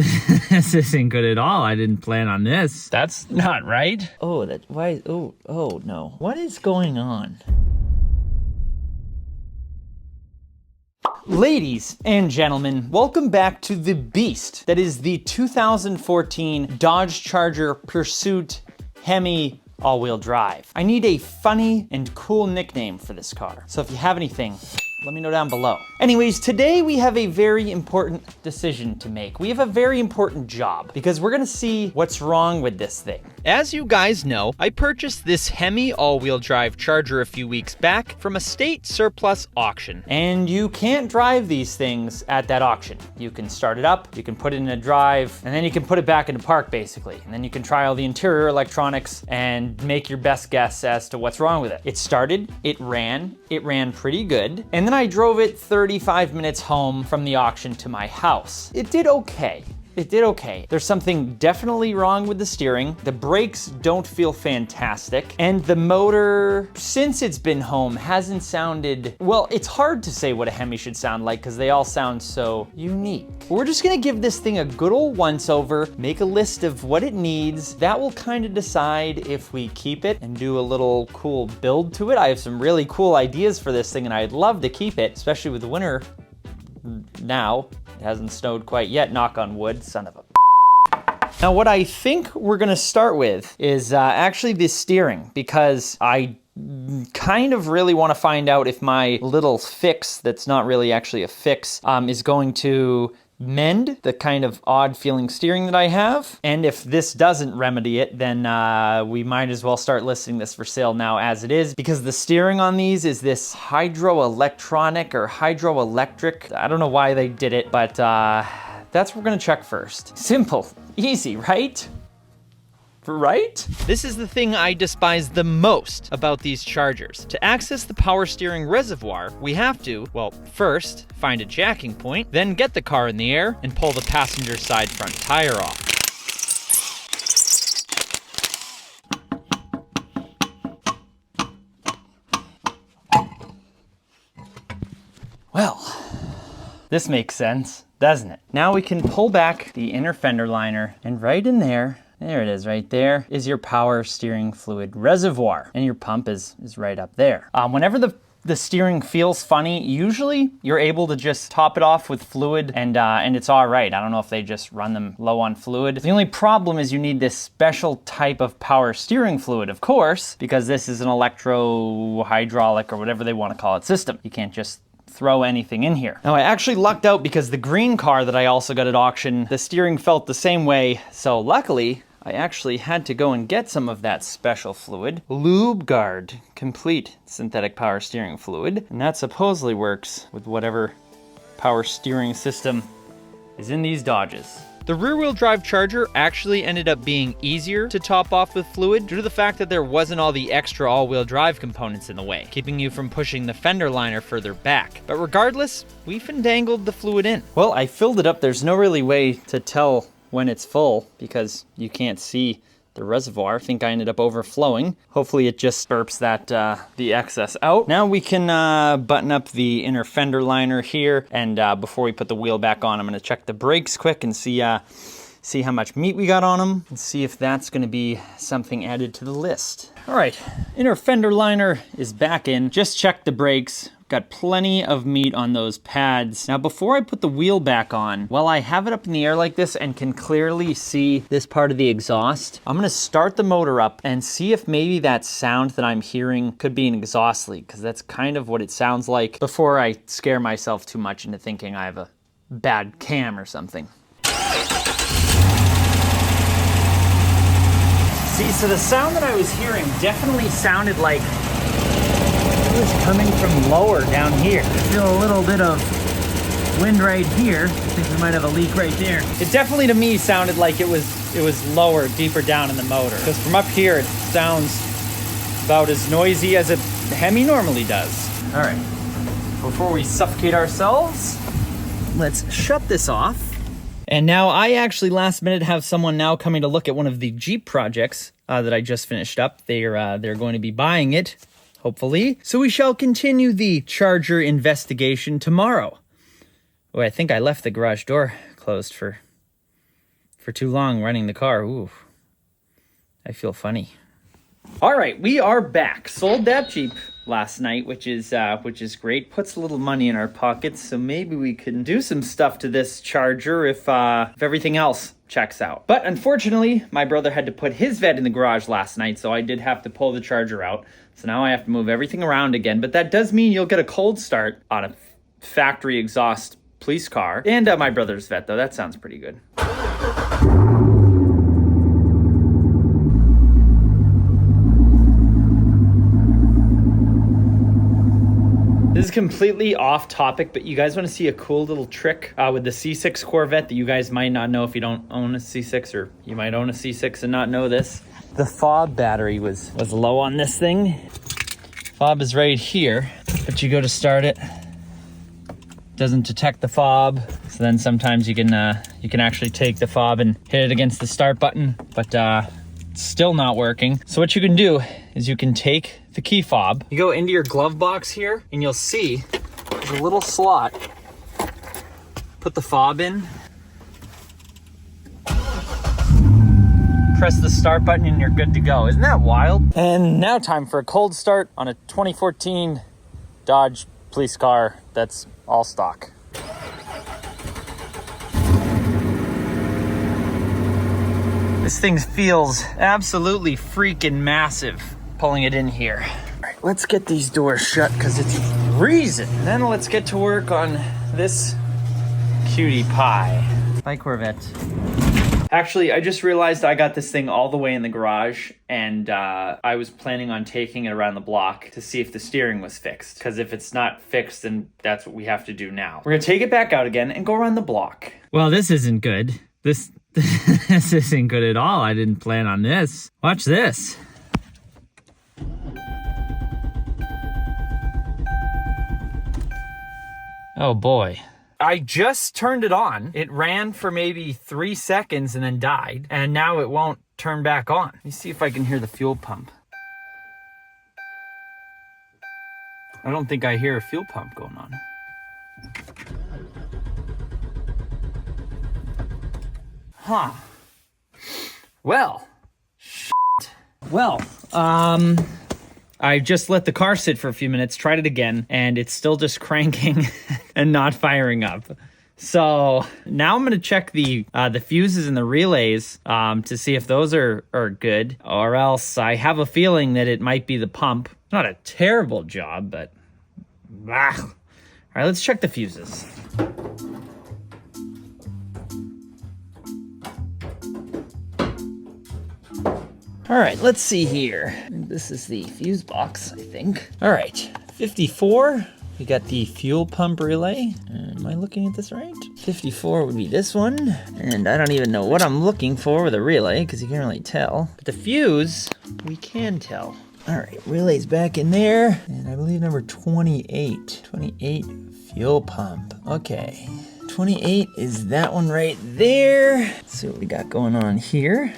This isn't good at all. I didn't plan on this. That's not right. Oh, oh no. What is going on? Ladies and gentlemen, welcome back to the beast that is the 2014 Dodge Charger Pursuit Hemi all-wheel drive. I need a funny and cool nickname for this car. So if you have anything, let me know down below. Anyways, today we have a very important decision to make. We have a very important job because we're gonna see what's wrong with this thing. As you guys know, I purchased this Hemi all-wheel drive Charger a few weeks back from a state surplus auction. And you can't drive these things at that auction. You can start it up, you can put it in a drive, and then you can put it back into park basically. And then you can try all the interior electronics and make your best guess as to what's wrong with it. It started, it ran pretty good. And then I drove it 35 minutes home from the auction to my house. It did okay. It did okay. There's something definitely wrong with the steering. The brakes don't feel fantastic. And the motor, since it's been home, hasn't sounded, well, it's hard to say what a Hemi should sound like because they all sound so unique. We're just gonna give this thing a good old once over, make a list of what it needs. That will kind of decide if we keep it and do a little cool build to it. I have some really cool ideas for this thing and I'd love to keep it, especially with the winter now. It hasn't snowed quite yet, knock on wood, son of a. Now what I think we're gonna start with is actually the steering, because I kind of really wanna find out if my little fix, that's not really actually a fix, is going to mend the kind of odd feeling steering that I have. And if this doesn't remedy it, then we might as well start listing this for sale now as it is, because the steering on these is this hydroelectronic or hydroelectric. I don't know why they did it, but that's what we're gonna check first. Simple, easy, right? Right? This is the thing I despise the most about these Chargers. To access the power steering reservoir, we have to, well, first find a jacking point, then get the car in the air and pull the passenger side front tire off. Well, this makes sense, doesn't it? Now we can pull back the inner fender liner, and right in there it is, right there is your power steering fluid reservoir, and your pump is right up there. Whenever the steering feels funny, usually you're able to just top it off with fluid and it's all right. I don't know if they just run them low on fluid. The only problem is you need this special type of power steering fluid, of course, because this is an electro-hydraulic or whatever they want to call it system. You can't just throw anything in here. Now I actually lucked out because the green car that I also got at auction, the steering felt the same way, so luckily I actually had to go and get some of that special fluid. Lube Guard Complete Synthetic Power Steering Fluid. And that supposedly works with whatever power steering system is in these Dodges. The rear-wheel drive Charger actually ended up being easier to top off with fluid due to the fact that there wasn't all the extra all-wheel drive components in the way, keeping you from pushing the fender liner further back. But regardless, we fandangled the fluid in. Well, I filled it up. There's no really way to tell when it's full because you can't see the reservoir. I think I ended up overflowing. Hopefully it just burps that the excess out. Now we can button up the inner fender liner here, and before we put the wheel back on, I'm gonna check the brakes quick and see how much meat we got on them, and see if that's gonna be something added to the list. All right, inner fender liner is back in. Just checked the brakes. Got plenty of meat on those pads. Now before I put the wheel back on, while I have it up in the air like this and can clearly see this part of the exhaust, I'm gonna start the motor up and see if maybe that sound that I'm hearing could be an exhaust leak, because that's kind of what it sounds like, before I scare myself too much into thinking I have a bad cam or something. See, so the sound that I was hearing definitely sounded like it was coming from lower down here. I feel a little bit of wind right here. I think we might have a leak right there. It definitely to me sounded like it was lower, deeper down in the motor. Because from up here it sounds about as noisy as a Hemi normally does. All right, before we suffocate ourselves, let's shut this off. And now I actually last minute have someone now coming to look at one of the Jeep projects that I just finished up. They're going to be buying it, hopefully. So we shall continue the Charger investigation tomorrow. Oh, I think I left the garage door closed for for too long running the car. Ooh, I feel funny. All right, we are back. Sold that Jeep last night, which is great. Puts a little money in our pockets, so maybe we can do some stuff to this Charger if everything else checks out. But unfortunately, my brother had to put his vet in the garage last night, so I did have to pull the Charger out. So now I have to move everything around again. But that does mean you'll get a cold start on a factory exhaust police car. And my brother's vet, though. That sounds pretty good. This is completely off topic, but you guys want to see a cool little trick with the C6 Corvette that you guys might not know if you don't own a C6, or you might own a C6 and not know this. The fob battery was low on this thing. Fob is right here, but you go to start it. Doesn't detect the fob, so then sometimes you can actually take the fob and hit it against the start button, but it's still not working. So what you can do is you can take the key fob, you go into your glove box here, and you'll see there's a little slot. Put the fob in, press the start button, and you're good to go. Isn't that wild? And now time for a cold start on a 2014 Dodge police car that's all stock. This thing feels absolutely freaking massive pulling it in here. All right, let's get these doors shut because it's freezing. Then let's get to work on this cutie pie. Bye, Corvette. Actually, I just realized I got this thing all the way in the garage, and I was planning on taking it around the block to see if the steering was fixed. Because if it's not fixed, then that's what we have to do now. We're gonna take it back out again and go around the block. Well, this isn't good. This isn't good at all. I didn't plan on this. Watch this. Oh boy. I just turned it on. It ran for maybe 3 seconds and then died. And now it won't turn back on. Let me see if I can hear the fuel pump. I don't think I hear a fuel pump going on. Huh. Well. Well, I just let the car sit for a few minutes, tried it again, and it's still just cranking and not firing up. So now I'm going to check the fuses and the relays to see if those are good, or else I have a feeling that it might be the pump. Not a terrible job, but... All right, let's check the fuses. All right, let's see here. This is the fuse box, I think. All right, 54. We got the fuel pump relay. Am I looking at this right? 54 would be this one. And I don't even know what I'm looking for with a relay because you can't really tell. But the fuse, we can tell. All right, relay's back in there. And I believe number 28. 28 fuel pump. Okay. 28 is that one right there. Let's see what we got going on here.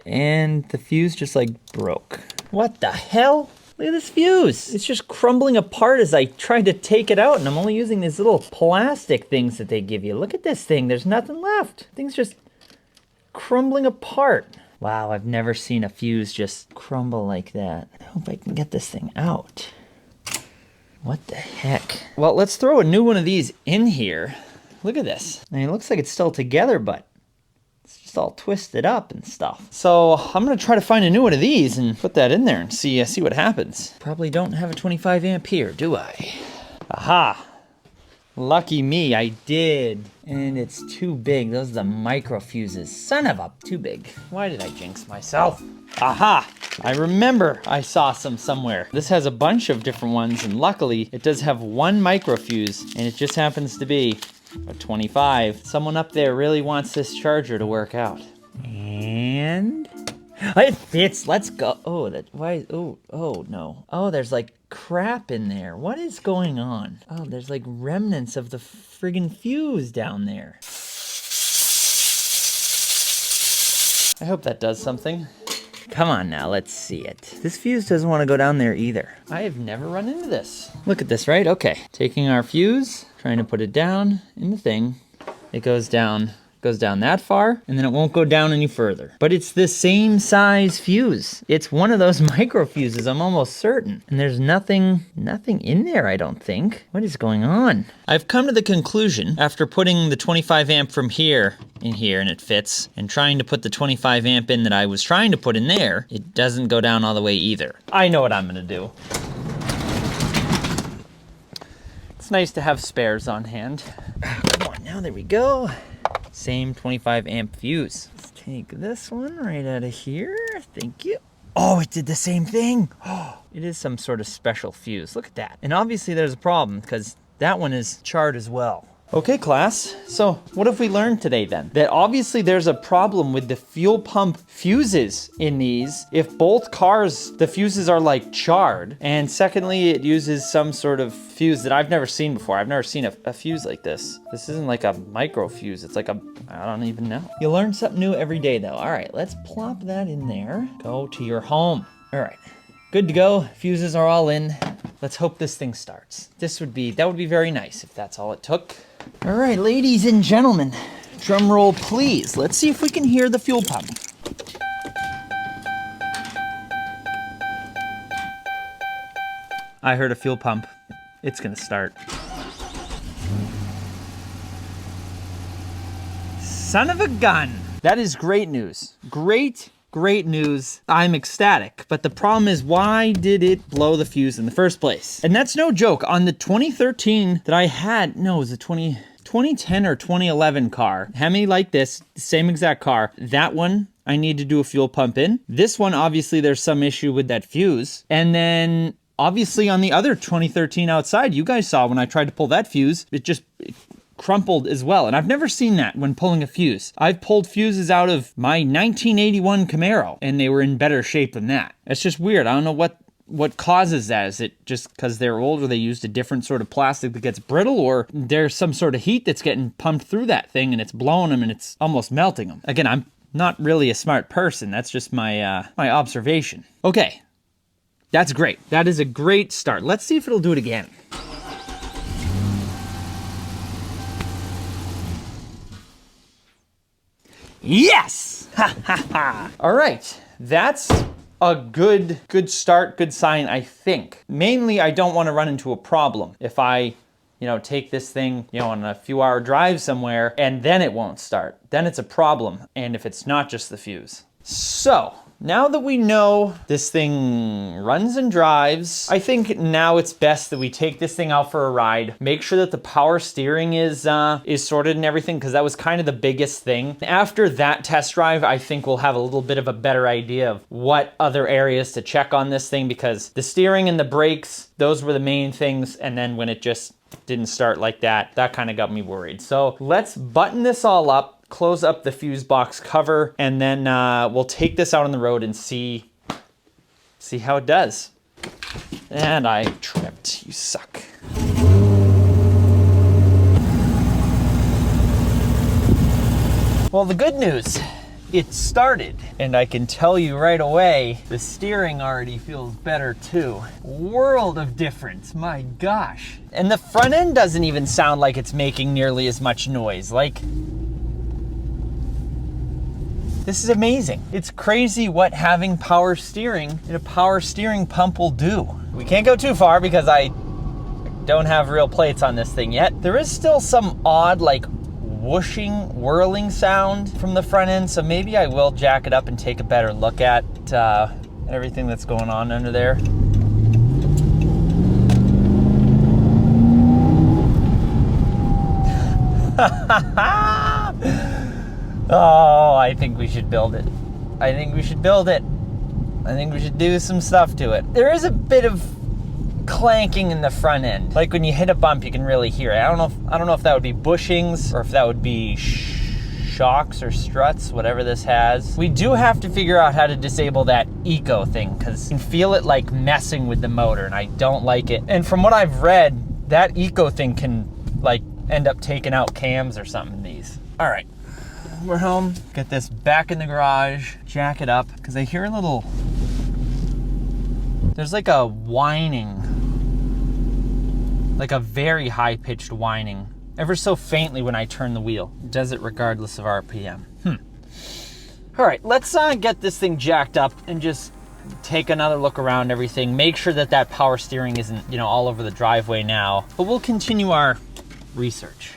And the fuse just like broke. What the hell? Look at this fuse. It's just crumbling apart as I tried to take it out, and I'm only using these little plastic things that they give you. Look at this thing, there's nothing left. Thing's just crumbling apart. Wow, I've never seen a fuse just crumble like that. I hope I can get this thing out. What the heck? Well, let's throw a new one of these in here. Look at this. I mean, it looks like it's still together, but it's just all twisted up and stuff. So I'm gonna try to find a new one of these and put that in there and see what happens. Probably don't have a 25 amp here, do I? Aha! Lucky me, I did. And it's too big. Those are the micro fuses. Son of a, too big. Why did I jinx myself? Aha! I remember I saw some somewhere. This has a bunch of different ones, and luckily it does have one micro fuse, and it just happens to be a 25. Someone up there really wants this Charger to work out. And it fits. Let's go. Oh, oh no. Oh, there's like crap in there. What is going on? Oh, there's like remnants of the friggin' fuse down there. I hope that does something. Come on now, let's see it. This fuse doesn't want to go down there either. I have never run into this. Look at this, right? Okay, taking our fuse, trying to put it down in the thing. It goes down goes down that far, and then it won't go down any further. But it's the same size fuse. It's one of those micro fuses, I'm almost certain. And there's nothing in there, I don't think. What is going on? I've come to the conclusion, after putting the 25 amp from here in here and it fits, and trying to put the 25 amp in that I was trying to put in there, it doesn't go down all the way either. I know what I'm gonna do. It's nice to have spares on hand. Come on now, there we go. Same 25 amp fuse. Let's take this one right out of here. Thank you. Oh, it did the same thing. Oh, it is some sort of special fuse. Look at that. And obviously there's a problem because that one is charred as well. Okay, class, so what have we learned today then? That obviously there's a problem with the fuel pump fuses in these. If both cars, the fuses are like charred. And secondly, it uses some sort of fuse that I've never seen before. I've never seen a fuse like this. This isn't like a micro fuse, it's like I don't even know. You learn something new every day though. All right, let's plop that in there. Go to your home. All right, good to go. Fuses are all in. Let's hope this thing starts. That would be very nice if that's all it took. All right, ladies and gentlemen, drum roll please. Let's see if we can hear the fuel pump. I heard a fuel pump. It's gonna start. Son of a gun. That is great news. Great news. I'm ecstatic. But the problem is, why did it blow the fuse in the first place? And that's no joke. On the 2013 that I had, no, it was a 2010 or 2011 car, Hemi like this, same exact car. That one, I need to do a fuel pump in. This one, obviously, there's some issue with that fuse. And then, obviously, on the other 2013 outside, you guys saw when I tried to pull that fuse, it crumpled as well. And I've never seen that when pulling a fuse. I've pulled fuses out of my 1981 Camaro and they were in better shape than that. It's just weird. I don't know what causes that. Is it just because they're old or they used a different sort of plastic that gets brittle, or there's some sort of heat that's getting pumped through that thing and it's blowing them and it's almost melting them? Again, I'm not really a smart person. That's just my observation. Okay, that's great. That is a great start. Let's see if it'll do it again. Yes! Ha ha ha! All right, that's a good start, good sign, I think. Mainly, I don't want to run into a problem if I, take this thing, on a few hour drive somewhere and then it won't start. Then it's a problem, and if it's not just the fuse. So, now that we know this thing runs and drives, I think now it's best that we take this thing out for a ride, make sure that the power steering is sorted and everything, because that was kind of the biggest thing. After that test drive, I think we'll have a little bit of a better idea of what other areas to check on this thing, because the steering and the brakes, those were the main things, and then when it just didn't start like that, that kind of got me worried. So let's button this all up, close up the fuse box cover, and then we'll take this out on the road and see how it does. And I tripped, you suck. Well, the good news, it started. And I can tell you right away, the steering already feels better too. World of difference, my gosh. And the front end doesn't even sound like it's making nearly as much noise. Like, this is amazing. It's crazy what having power steering in a power steering pump will do. We can't go too far because I don't have real plates on this thing yet. There is still some odd, like, whooshing, whirling sound from the front end, so maybe I will jack it up and take a better look at everything that's going on under there. Oh, I think we should build it. I think we should build it. I think we should do some stuff to it. There is a bit of clanking in the front end. Like when you hit a bump, you can really hear it. I don't know if that would be bushings or if that would be shocks or struts, whatever this has. We do have to figure out how to disable that eco thing, because you can feel it like messing with the motor, and I don't like it. And from what I've read, that eco thing can like end up taking out cams or something in these. All right. We're home. Get this back in the garage, jack it up, because I hear a little, there's like a whining, like a very high-pitched whining ever so faintly when I turn the wheel. It does it regardless of RPM. All right, let's get this thing jacked up and just take another look around everything. Make sure that that power steering isn't, all over the driveway now. But we'll continue our research.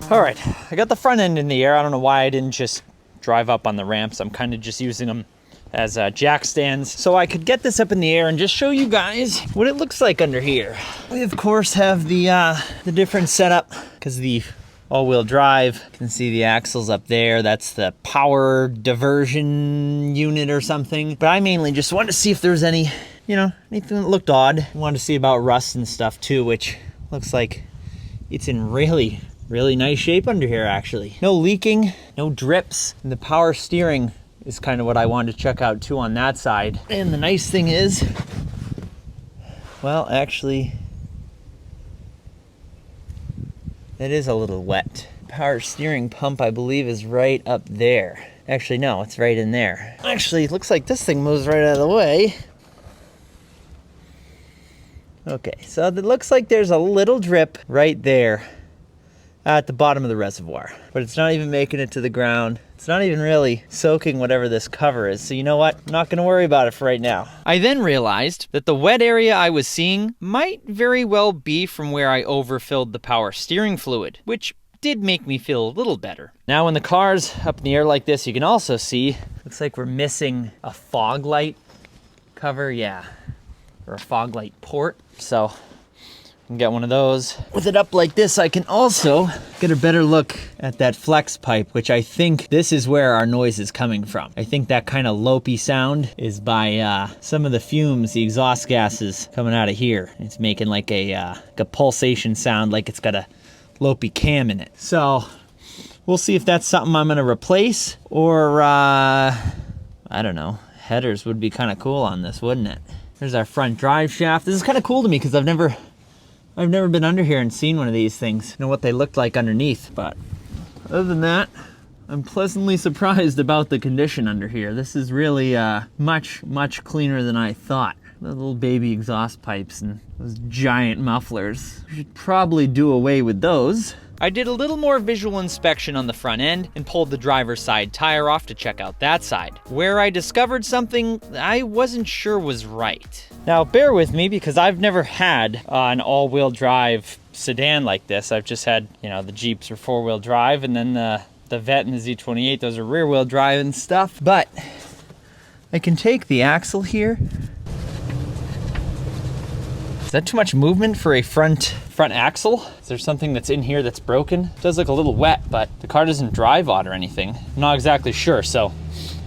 All right, I got the front end in the air. I don't know why I didn't just drive up on the ramps. I'm kind of just using them as jack stands. So I could get this up in the air and just show you guys what it looks like under here. We of course have the different setup because the all-wheel drive. You can see the axles up there. That's the power diversion unit or something. But I mainly just wanted to see if there was any, anything that looked odd. I wanted to see about rust and stuff too, which looks like it's in really nice shape under here actually. No leaking, no drips, and the power steering is kind of what I wanted to check out too on that side. And the nice thing is, well, actually, it is a little wet. Power steering pump, I believe, is right up there. Actually, no, it's right in there. Actually, it looks like this thing moves right out of the way. Okay, so it looks like there's a little drip right there at the bottom of the reservoir, but it's not even making it to the ground. It's not even really soaking whatever this cover is. So you know what? I'm not gonna worry about it for right now. I then realized that the wet area I was seeing might very well be from where I overfilled the power steering fluid, which did make me feel a little better. Now when the car's up in the air like this, you can also see, looks like we're missing a fog light cover, yeah, or a fog light port. So I can get one of those. With it up like this, I can also get a better look at that flex pipe, which I think this is where our noise is coming from. I think that kind of lopey sound is by some of the fumes, the exhaust gases coming out of here. It's making like a pulsation sound, like it's got a lopey cam in it. So we'll see if that's something I'm gonna replace, or I don't know, headers would be kind of cool on this, wouldn't it? There's our front drive shaft. This is kind of cool to me because I've never been under here and seen one of these things, know what they looked like underneath. But other than that, I'm pleasantly surprised about the condition under here. This is really much cleaner than I thought. The little baby exhaust pipes and those giant mufflers. We should probably do away with those. I did a little more visual inspection on the front end and pulled the driver's side tire off to check out that side, where I discovered something I wasn't sure was right. Now bear with me because I've never had an all-wheel drive sedan like this. I've just had, the Jeeps are four-wheel drive, and then the Vette and the Z28, those are rear-wheel drive and stuff. But I can take the axle here. Is that too much movement for a front axle? Is there something that's in here that's broken? It does look a little wet, but the car doesn't drive odd or anything. I'm not exactly sure, so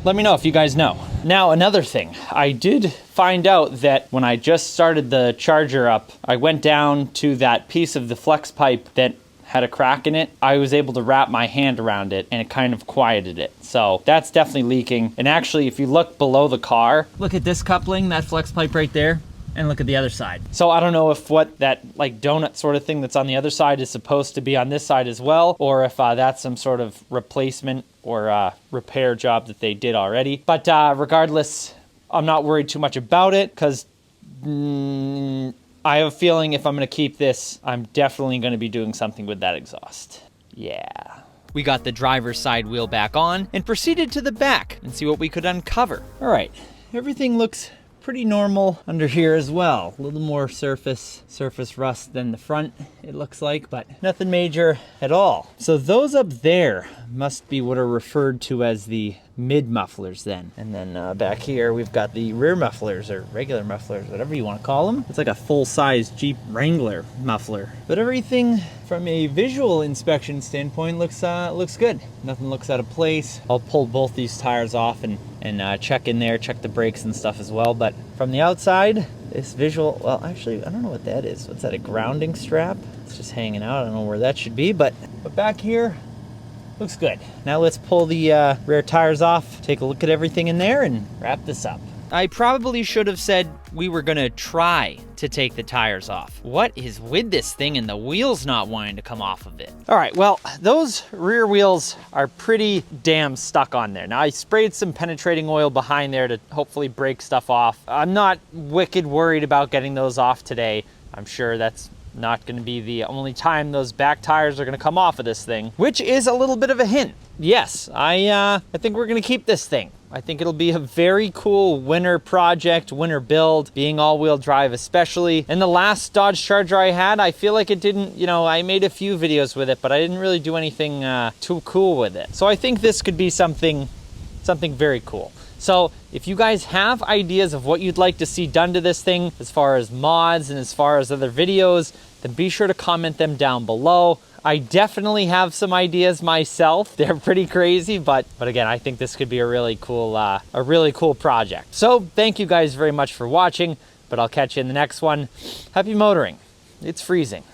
let me know if you guys know. Now, another thing. I did find out that when I just started the charger up, I went down to that piece of the flex pipe that had a crack in it. I was able to wrap my hand around it and it kind of quieted it. So that's definitely leaking. And actually, if you look below the car, look at this coupling, that flex pipe right there, and look at the other side. So I don't know if what that like donut sort of thing that's on the other side is supposed to be on this side as well, or if that's some sort of replacement or repair job that they did already. But regardless, I'm not worried too much about it because I have a feeling if I'm gonna keep this, I'm definitely gonna be doing something with that exhaust. Yeah. We got the driver's side wheel back on and proceeded to the back and see what we could uncover. All right, everything looks pretty normal under here as well. A little more surface rust than the front, it looks like, but nothing major at all. So those up there must be what are referred to as the mid mufflers then. And then back here we've got the rear mufflers, or regular mufflers, whatever you want to call them. It's like a full-size Jeep Wrangler muffler. But everything from a visual inspection standpoint looks good. Nothing looks out of place. I'll pull both these tires off and check in there, check the brakes and stuff as well. But from the outside, this visual, well, actually, I don't know what that is. What's that, a grounding strap? It's just hanging out. I don't know where that should be, but back here, looks good. Now let's pull the rear tires off, take a look at everything in there, and wrap this up. I probably should have said we were gonna try to take the tires off. What is with this thing and the wheels not wanting to come off of it? All right, well, those rear wheels are pretty damn stuck on there. Now, I sprayed some penetrating oil behind there to hopefully break stuff off. I'm not wicked worried about getting those off today. I'm sure that's not gonna be the only time those back tires are gonna come off of this thing, which is a little bit of a hint. Yes, I think we're gonna keep this thing. I think it'll be a very cool winter project, winter build, being all-wheel drive especially. And the last Dodge Charger I had, I feel like it didn't, you know, I made a few videos with it, but I didn't really do anything too cool with it. So I think this could be something very cool. So if you guys have ideas of what you'd like to see done to this thing, as far as mods and as far as other videos, then be sure to comment them down below. I definitely have some ideas myself. They're pretty crazy, but again, I think this could be a really cool project. So thank you guys very much for watching, but I'll catch you in the next one. Happy motoring. It's freezing.